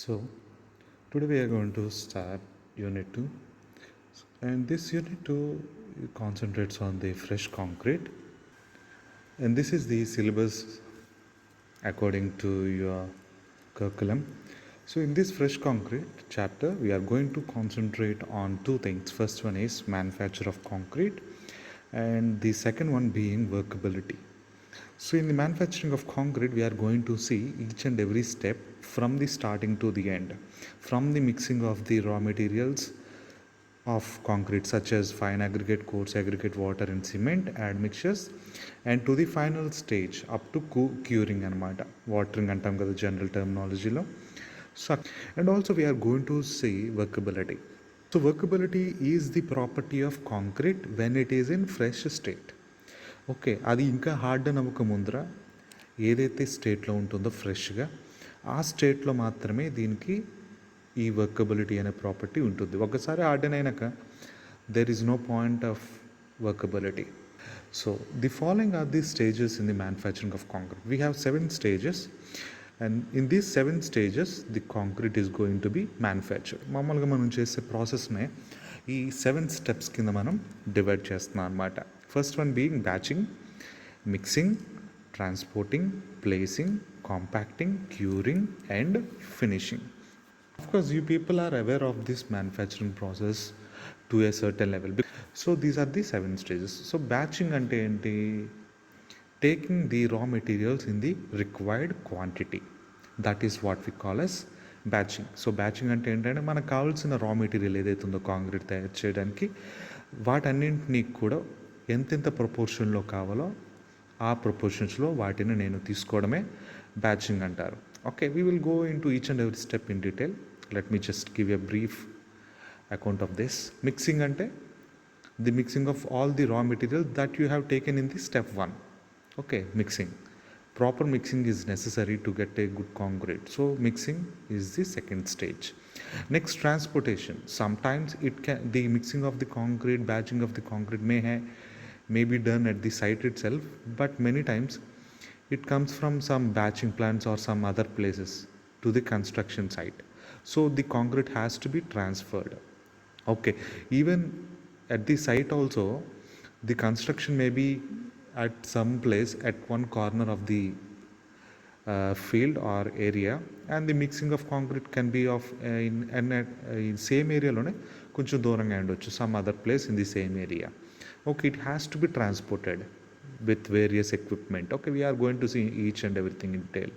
So, today we are going to start Unit 2, and this Unit 2 concentrates on the fresh concrete, and this is the syllabus according to your curriculum. So, in this fresh concrete chapter, we are going to concentrate on two things. First one is manufacture of concrete, and the second one being workability. So, in the manufacturing of concrete, we are going to see each and every step from the starting to the end, from the mixing of the raw materials of concrete, such as fine aggregate, coarse aggregate, water, and cement admixtures, and to the final stage up to curing anamata, watering antam kada general terminology lo. So, and also we are going to see workability. So, workability is the property of concrete when it is in fresh state. Okay, అది ఇంకా hard అని అవ్వక ముందర ఏదైతే స్టేట్లో ఉంటుందో ఫ్రెష్గా, ఆ స్టేట్లో మాత్రమే దీనికి ఈ వర్కబిలిటీ అనే ప్రాపర్టీ ఉంటుంది. ఒకసారి హార్డెన్ అయినాక there is no point of workability. So the following are the stages in the manufacturing of concrete. We have 7 stages, and in these 7 stages the concrete is going to be manufactured. మామూలుగా మనం చేసే ప్రాసెస్నే ఈ 7 steps కింద మనం divide చేస్తున్నాం అనమాట. First one being batching, mixing, transporting, placing, compacting, curing, and finishing. Of course, you people are aware of this manufacturing process to a certain level. So these are the 7 stages. So batching ante enti, taking the raw materials in the required quantity. That is what we call as batching. So batching అంటే ఏంటంటే మనకు కావాల్సిన raw material ఏదైతే ఉందో concrete తయారు చేయడానికి, వాటన్నింటినీ కూడా ఎంతెంత ప్రపోర్షన్లో కావాలో ఆ ప్రపోర్షన్స్లో వాటిని నేను తీసుకోవడమే బ్యాచింగ్ అంటారు. Okay, we will go into each and every step in detail. Let me just give a brief account of this. Mixing అంటే the mixing of all the raw material that you have taken in the step 1. Okay, mixing. Proper mixing is necessary to get a good concrete. So mixing is the second stage. Next, transportation. Sometimes the mixing of the concrete, batching of the concrete may be done at the site itself, but many times it comes from some batching plants or some other places to the construction site. So the concrete has to be transferred. Okay, even at the site also, the construction may be at some place at one corner of the field or area, and the mixing of concrete can be of in same area lone koncham దూరంగా ఉండొచ్చు, some other place in the same area. Okay, it has to be transported with various equipment. Okay, we are going to see each and everything in detail.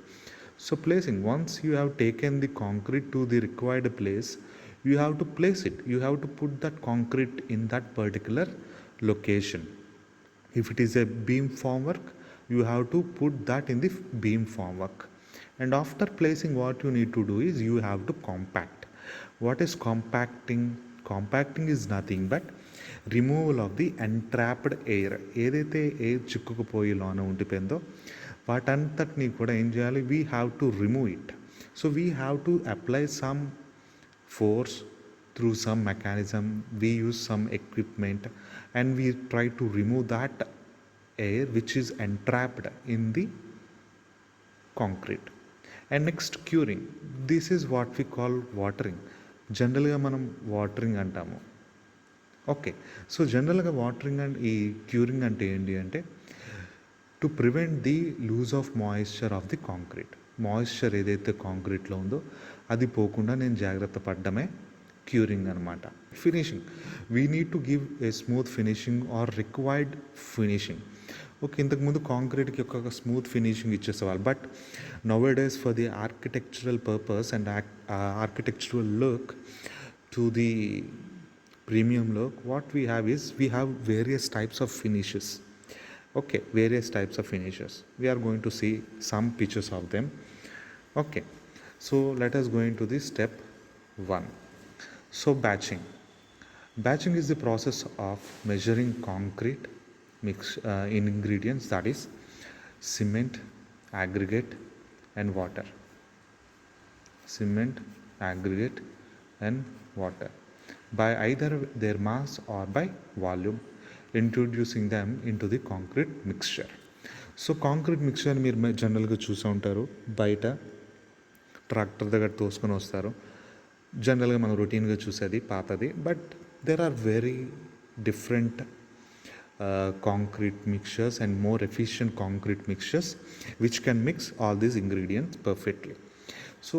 So placing, once you have taken the concrete to the required place, you have to place it. You have to put that concrete in that particular location. If it is a beam formwork, you have to put that in the beam formwork. And after placing, what you need to do is you have to compact. What is compacting? Compacting is nothing but removal of the entrapped air. ఏదైతే air చిక్కుకుపోయి లోన ఉండిపోయిందో వాటంతటినీ కూడా ఏం చేయాలి? We have to remove it. So we have to apply some force through some mechanism. We use some equipment and we try to remove that air which is entrapped in the concrete. And next, curing. This is what we call watering. జనరల్గా మనం watering అంటాము. Okay, so జనరల్గా watering and ఈ curing అంటే ఏంటి అంటే to prevent the loose of moisture of the concrete. Moisture ఏదైతే కాంక్రీట్లో ఉందో అది పోకుండా నేను జాగ్రత్త పడ్డమే క్యూరింగ్ అనమాట. Finishing, we need to give a smooth finishing or required finishing. Okay, ఇంతకుముందు కాంక్రీట్కి ఒక స్మూత్ ఫినిషింగ్ ఇచ్చేసేవాళ్ళు, but now days for the architectural purpose and architectural look to the premium look, what we have is we have various types of finishes. Okay, various types of finishes. We are going to see some pictures of them. Okay, so let us go into the step 1. So batching. Batching is the process of measuring concrete in ingredients, that is cement, aggregate and water. Cement, aggregate and water by either their mass or by volume, introducing them into the concrete mixture. So concrete mixture మీరు జనరల్గా చూసూ ఉంటారు బయట tractor దగ్గర తోసుకొని వస్తారు. జనరల్గా మనం రొటీన్గా చూసేది పాతది. But there are very different concrete mixtures and more efficient concrete mixtures which can mix all these ingredients perfectly. So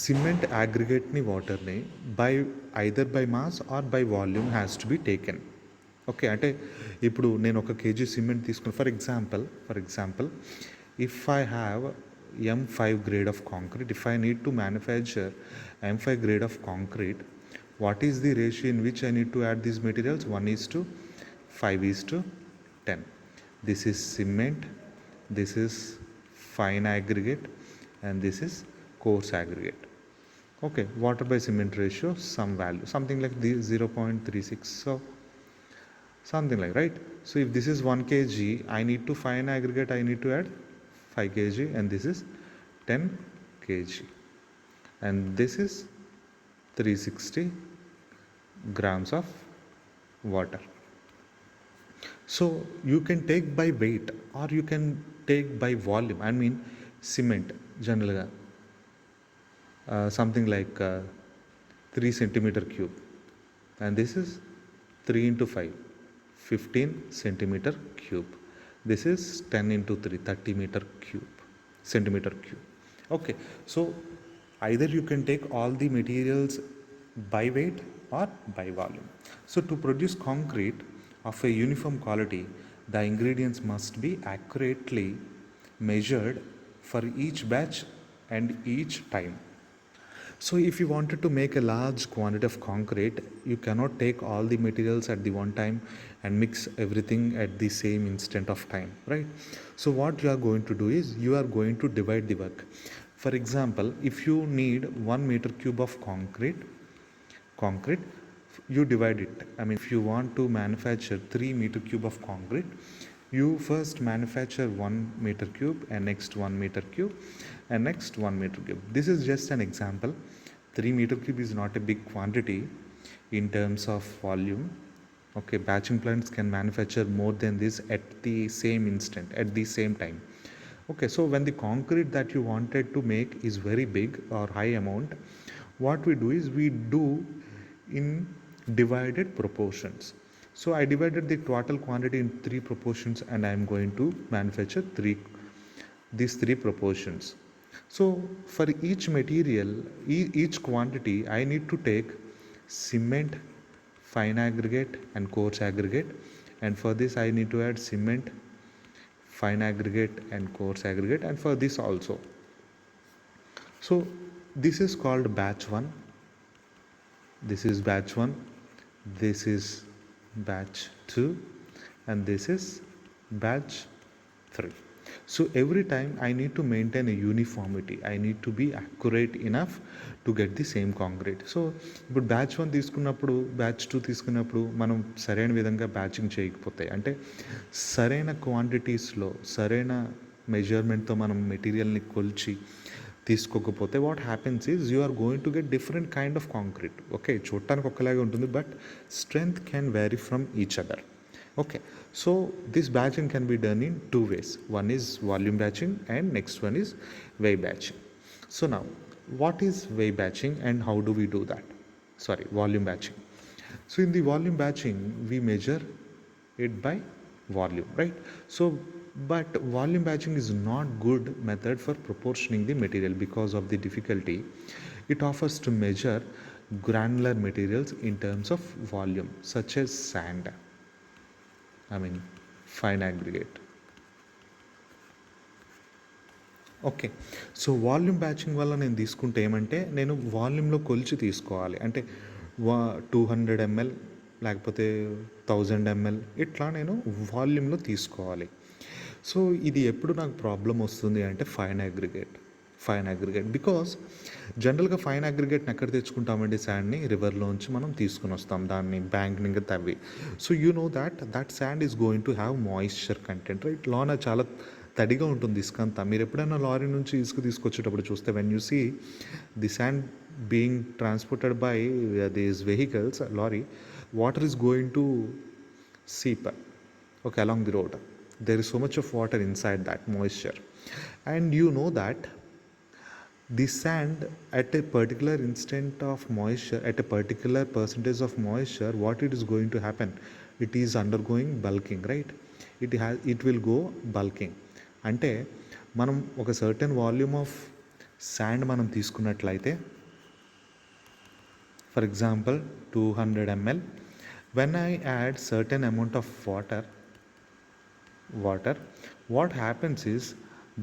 cement aggregate-ni water-ni by either by mass or by volume has to be taken. Okay, అంటే ఇప్పుడు నేను 1 kg cement తీసుకుని for example if I have M5 grade of concrete, if I need to manufacture M5 grade of concrete, what is the ratio in which I need to add these materials? 1:5:10. This is cement, this is fine aggregate, and this is coarse aggregate. Okay, water by cement ratio, some value, something like 0.36, so something like, right? So if this is 1 kg, I need to fine aggregate, I need to add 5 kg, and this is 10 kg, and this is 360 grams of water. So you can take by weight or you can take by volume. I mean cement generally something like 3 centimeter cube, and this is 3 into 5, 15 centimeter cube. This is 10 into 3, 30 centimeter cube. Okay, so either you can take all the materials by weight or by volume. So to produce concrete of a uniform quality, the ingredients must be accurately measured for each batch and each time. So if you wanted to make a large quantity of concrete, you cannot take all the materials at the one time and mix everything at the same instant of time, right? So what you are going to do is you are going to divide the work. For example, if you need 1 meter cube of concrete, you divide it. I mean, if you want to manufacture 3 meter cube of concrete, you first manufacture 1 meter cube, and next 1 meter cube, and next 1 meter cube. This is just an example. 3 meter cube is not a big quantity in terms of volume. Okay, batching plants can manufacture more than this at the same instant, at the same time. Okay, so when the concrete that you wanted to make is very big or high amount, what we do is we do in divided proportions. So I divided the total quantity in 3 proportions, and I am going to manufacture these 3 proportions. So for each material, each quantity, I need to take cement, fine aggregate, and coarse aggregate, and for this I need to add cement, fine aggregate, and coarse aggregate, and for this also. So this is called batch 1, this is batch 1, this is batch 2, and this is batch 3. So every time I need to maintain a uniformity, I need to be accurate enough to get the same concrete. So ఇప్పుడు batch 1 తీసుకున్నప్పుడు batch 2 తీసుకున్నప్పుడు మనం సరైన విధంగా బ్యాచింగ్ చేయకపోతే, అంటే సరైన క్వాంటిటీస్లో సరైన మెజర్మెంట్తో మనం మెటీరియల్ని కొలిచి తీసుకోకపోతే what happens is you are going to get different kind of concrete. Okay, చూడటానికి ఒక్కలాగే ఉంటుంది, but strength can vary from each other. Okay, so this batching can be done in 2 ways. One is volume batching and next one is weigh batching. So now, what is weigh batching and how do we do that? Volume batching. So in the volume batching, we measure it by volume, right? So, but volume batching is not good method for proportioning the material because of the difficulty it offers to measure granular materials in terms of volume, such as sand, fine aggregate. Okay, so volume batching వల్ల నేను తీసుకుంటే ఏమంటే, నేను వాల్యూమ్లో కొలిచి తీసుకోవాలి. అంటే 200 ml లేకపోతే 1000 ml ఇట్లా నేను వాల్యూమ్లో తీసుకోవాలి. సో ఇది ఎప్పుడు నాకు ప్రాబ్లం వస్తుంది అంటే ఫైన్ అగ్రిగేట్ బికాస్ జనరల్గా ఫైన్ అగ్రిగేట్ని ఎక్కడ తెచ్చుకుంటామండి? శాండ్ని రివర్లోంచి మనం తీసుకుని వస్తాం, దాన్ని బ్యాంక్నింగ్ తవ్వి. So you know that sand is going to have moisture content, right? లోన చాలా తడిగా ఉంటుంది ఇసుక అంతా. మీరు ఎప్పుడైనా లారీ నుంచి ఇసుక తీసుకొచ్చేటప్పుడు చూస్తే, when you see the sand being transported by these vehicles, lorry, water is going to seep along the road. There is so much of water inside that moisture, and you know that the sand at a particular instant of moisture, at a particular percentage of moisture, what it is going to happen? It is undergoing bulking, right? It will go bulking. అంటే మనం ఒక certain volume of sand మనం తీసుకున్నట్లయితే, for example 200 ml, when I add certain amount of water, what happens is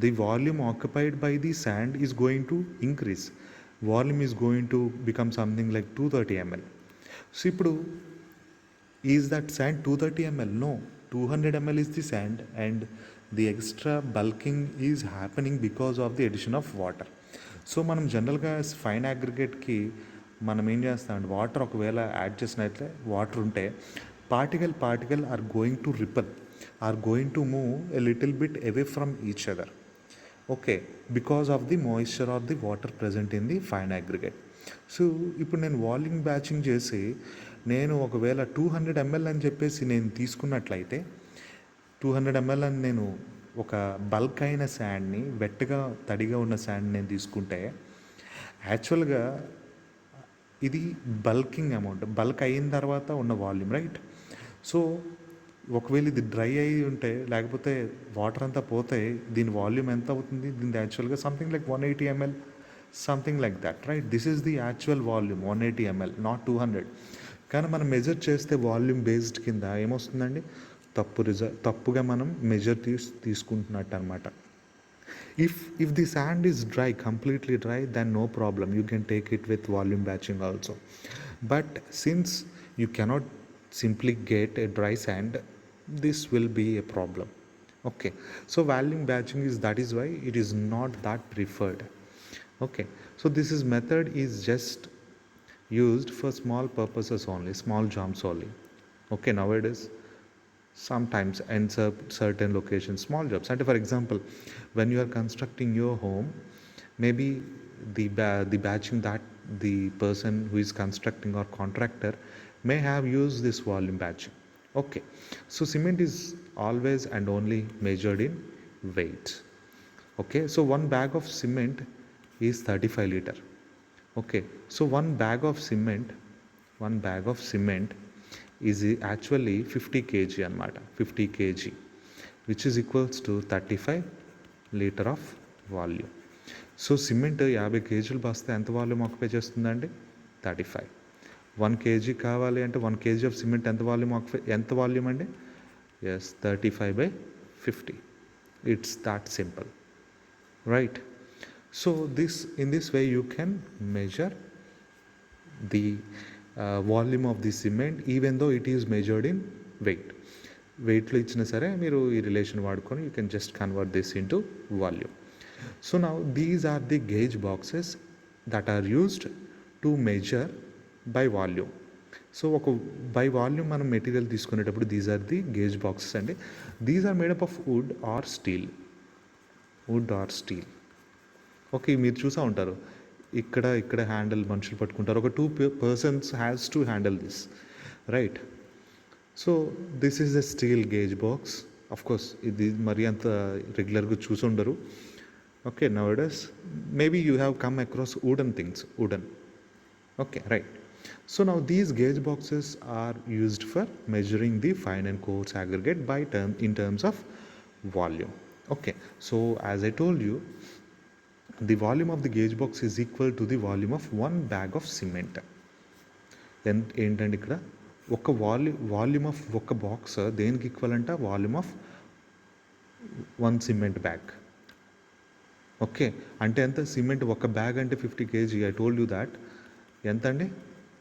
the volume occupied by the sand is going to increase. Volume is going to become something like 230 ml. So ఇప్పుడు is that sand 230 ml? No, 200 ml is the sand, and the extra bulking is happening because of the addition of water. So మనం జనరల్గా fine అగ్రిగేట్కి మనం ఏం చేస్తామంటే, water ఒకవేళ add చేసినట్లే water ఉంటే particle are going to repel, are going to move a little bit away from each other. Okay, because of the moisture of the water present in the fine aggregate. So ఇప్పుడు నేను volume బ్యాచింగ్ చేసి నేను ఒకవేళ 200 ml అని చెప్పేసి నేను తీసుకున్నట్లయితే, 200 ml అని నేను ఒక బల్క్ అయిన శాండ్ని, వెట్గా తడిగా ఉన్న శాండ్ నేను తీసుకుంటే, యాక్చువల్గా ఇది బల్కింగ్ అమౌంట్, బల్క్ అయిన తర్వాత ఉన్న వాల్యూమ్, రైట్? సో ఒకవేళ ఇది డ్రై అయి ఉంటే, లేకపోతే వాటర్ అంతా పోతే దీని వాల్యూమ్ ఎంత అవుతుంది? దీని యాక్చువల్గా something like 180 ml, something like that, right? This is the actual volume 180 ml, not 200. కానీ మనం మెజర్ చేస్తే వాల్యూమ్ బేస్డ్ కింద ఏమొస్తుందండి? తప్పుగా మనం మెజర్ తీసుకుంటున్నట్టు అనమాట. If the sand is dry, completely dry, then no problem, you can take it with volume batching also. But since you cannot simply get a dry sand, this will be a problem. Okay, so volume batching that is why it is not that preferred. Okay, so this method is just used for small purposes only, small jobs only. Okay, nowadays sometimes in certain locations, small jobs. And for example, when you are constructing your home, maybe the batching that the person who is constructing or contractor may have used this volume batching. Okay, so cement is always and only measured in weight. Okay, so one bag of cement is 35 liter. Okay, so one bag of cement is actually 50 kg అనమాట, 50 kg, which is equals to 35 liter of volume. So cement 50 kg బస్తే ఎంత volume occupy చేస్తుందండి? 35. 1 kg కావాలి అంటే 1 kg of cement ఎంత volume అండి? Yes, 35/50. It's that simple, right? So in this way you can measure the volume of the cement, even though it is measured in వెయిట్లో ఇచ్చినా సరే మీరు ఈ రిలేషన్ వాడుకొని you can just convert this in to volume. So now these are the gauge boxes that are used to measure by volume. So by volume మనం material తీసుకునేటప్పుడు these are the gauge boxes అండి. These are made up of wood or steel. Okay, మీరు చూసా ఉంటారు, ఇక్కడ handle మనుషులు పట్టుకుంటారు, ఒక 2 persons has to handle this, right? So this is a steel gauge box. Of course ఇది మరీ అంత రెగ్యులర్గా చూసి ఉండరు. Okay, నౌడేస్ maybe you have come across wooden things. Okay, right. So now these gauge boxes are used for measuring the fine and coarse aggregate in terms of volume. Okay, so as I told you, the volume of the gauge box is equal to the volume of 1 bag of cement. ఏంటంటే ఇక్కడ ఒక volume of ఒక box దేనికి equal అంటే volume of 1 cement bag. Okay, అంటే ఎంత? Cement ఒక bag అంటే 50 kg. I told you that ఎంత అండి?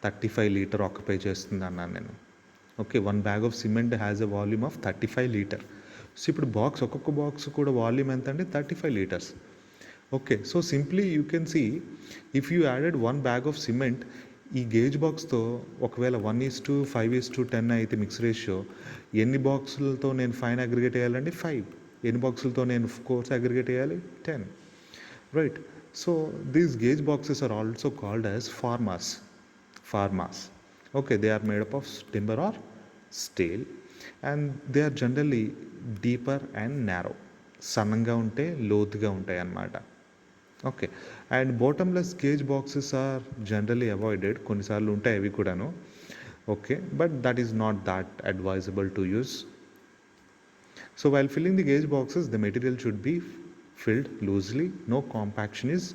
35 లీటర్ ఆక్యుపై చేస్తుంది అన్నాను నేను. Okay, 1 bag of cement has a volume of 35 liter. So ఇప్పుడు ఒక్కొక్క బాక్స్ కూడా వాల్యూమ్ ఎంత అండి? 35 liters. Okay, so simply you can see, if you added 1 bag of cement, ఈ గేజ్ బాక్స్తో ఒకవేళ 1:5:10 అయితే మిక్స్ రేషియో, ఎన్ని బాక్సులతో నేను ఫైన్ అగ్రిగేట్ వేయాలండి? 5. ఎన్ని బాక్సులతో నేను కోర్స్ అగ్రిగేట్ వేయాలి? 10, right? So these gauge boxes are also called as farmas. Okay, they are made up of timber or steel, and they are generally deeper and narrow. సన్నంగా ఉంటే లోతుగా ఉంటాయి అన్నమాట. Okay. And bottomless gauge boxes are generally avoided. కొన్నిసార్లు ఉంటాయి అవి కూడాను. Okay. But that is not that advisable to use. So while filling the gauge boxes the material should be filled loosely. No compaction is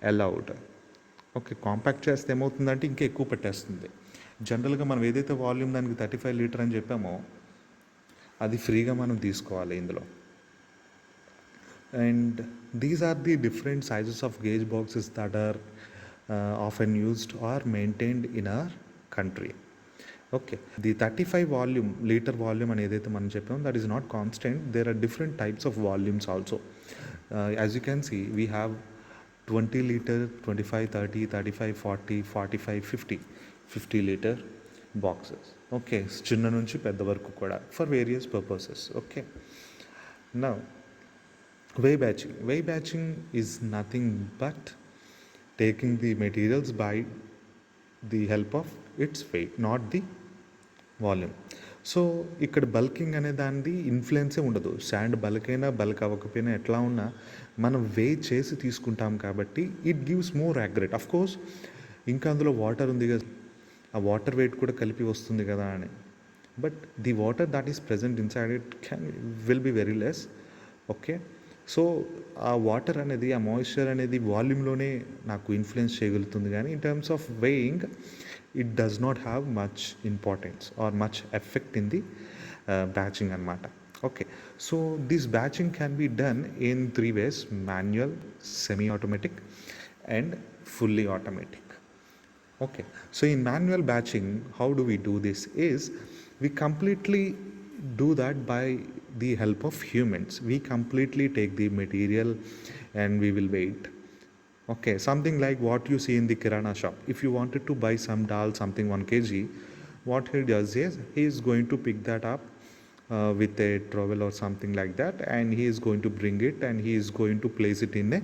allowed. Okay. Compact చేస్తే ఏమవుతుందంటే ఇంకా ఎక్కువ పట్టేస్తుంది. జనరల్గా మనం ఏదైతే వాల్యూమ్ దానికి 35 లీటర్ అని చెప్పామో అది ఫ్రీగా మనం తీసుకోవాలి ఇందులో. And these are the different sizes of gauge boxes that are often used or maintained in our country. Okay, the 35 volume liter volume and ఏదైతే మనం చెప్పామో that is not constant. There are different types of volumes also. As you can see, we have 20 liter, 25, 30, 35, 40, 45, 50, 50 liter boxes. Okay, చిన్న నుంచి పెద్ద వరకు కూడా for various purposes. Okay, now weigh batching. Weigh batching is nothing but taking the materials by the help of its weight, not the volume. So ఇక్కడ bulking అనే దానిది ఇన్ఫ్లుయెన్సే ఉండదు. Sand bulk అయినా బల్క్ అవ్వకపోయినా ఎట్లా ఉన్నా మనం వే చేసి తీసుకుంటాం కాబట్టి it gives more accurate. Of course ఇంకా అందులో వాటర్ ఉంది కదా, ఆ వాటర్ వెయిట్ కూడా కలిపి వస్తుంది కదా అని. But the water that is present inside it will be very less. Okay. So ఆ వాటర్ అనేది, ఆ మాయిశ్చర్ అనేది వాల్యూమ్లోనే నాకు ఇన్ఫ్లుయెన్స్ చేయగలుగుతుంది, కానీ in terms of weighing it does not have much importance or much effect in the batching anamata. Okay, so this batching can be done in 3 ways: manual, semi automatic and fully automatic. Okay, so in manual batching, how do we do this is we completely do that by the help of humans. We completely take the material and we will wait. Okay, something like what you see in the kirana shop. If you wanted to buy some dal, something 1 kg, what he does is he is going to pick that up with a trowel or something like that, and he is going to bring it and he is going to place it in a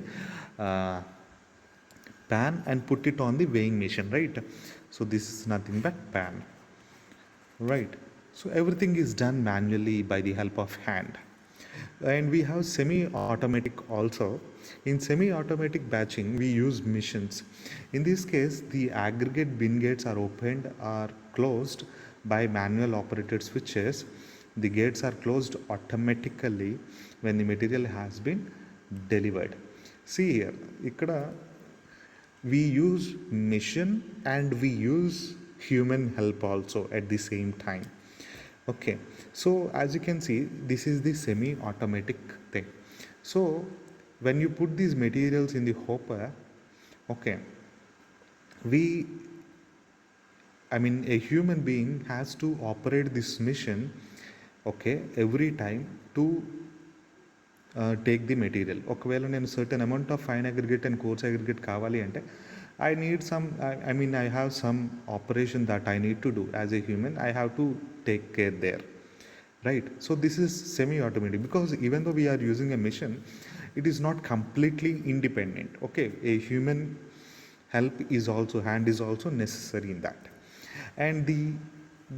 pan and put it on the weighing machine, right? So this is nothing but pan, right? So everything is done manually by the help of hand. And we have semi-automatic also. In semi-automatic batching, we use machines. In this case, the aggregate bin gates are opened or closed by manual operated switches. The gates are closed automatically when the material has been delivered. See here, ikkada we use machine and we use human help also at the same time. Okay, so as you can see, this is the semi-automatic thing. So when you put these materials in the hopper, okay, a human being has to operate this machine, okay, every time to take the material. ఒకవేళ నేను certain amount of fine aggregate and coarse aggregate కావాలి అంటే I need some, I have some operation that I need to do as a human. I have to take care there, right? So this is semi-automatic because even though we are using a machine, it is not completely independent. Okay, a human help is also, hand is also necessary in that. And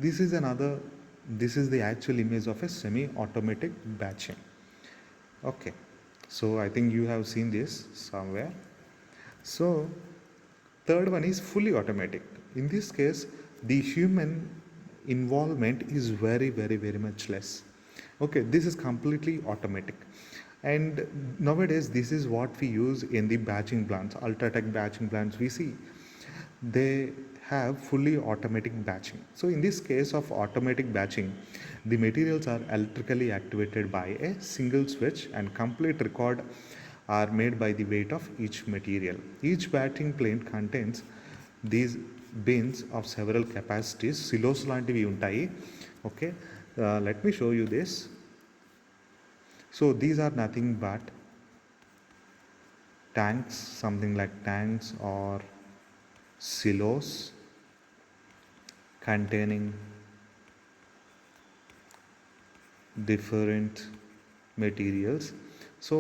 this is the actual image of a semi-automatic batching. Okay, so I think you have seen this somewhere. So third one is fully automatic. In this case, the human involvement is very, very, very much less. Okay, this is completely automatic. And nowadays, this is what we use in the batching plants, Ultratech batching plants we see. They have fully automatic batching. So in this case of automatic batching, the materials are electrically activated by a single switch and complete record are made by the weight of each material. Each batching plant contains these bins of several capacities. Silos lantivi untayi. Okay, let me show you this. So these are nothing but tanks, something like tanks or silos containing different materials. So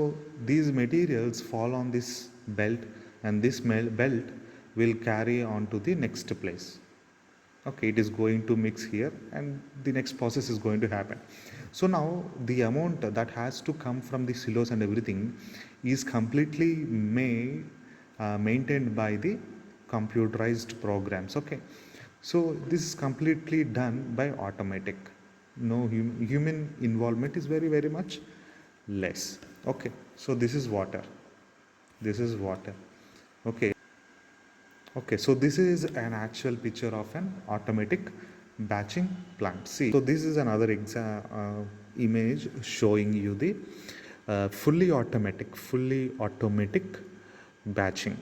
these materials fall on this belt and this belt will carry on to the next place. Okay, it is going to mix here and the next process is going to happen. So now the amount that has to come from the silos and everything is completely maintained by the computerized programs. Okay, so this is completely done by automatic. No human involvement is very much less. Okay, so this is water. This is water. Okay. Okay, so this is an actual picture of an automatic batching plant. See, so this is another image showing you the fully automatic batching.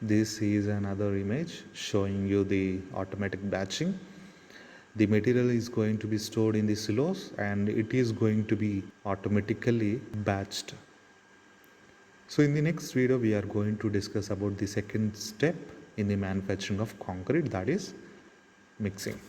This is another image showing you the automatic batching. The material is going to be stored in the silos and it is going to be automatically batched. So in the next video, we are going to discuss about the second step in the manufacturing of concrete, that is mixing.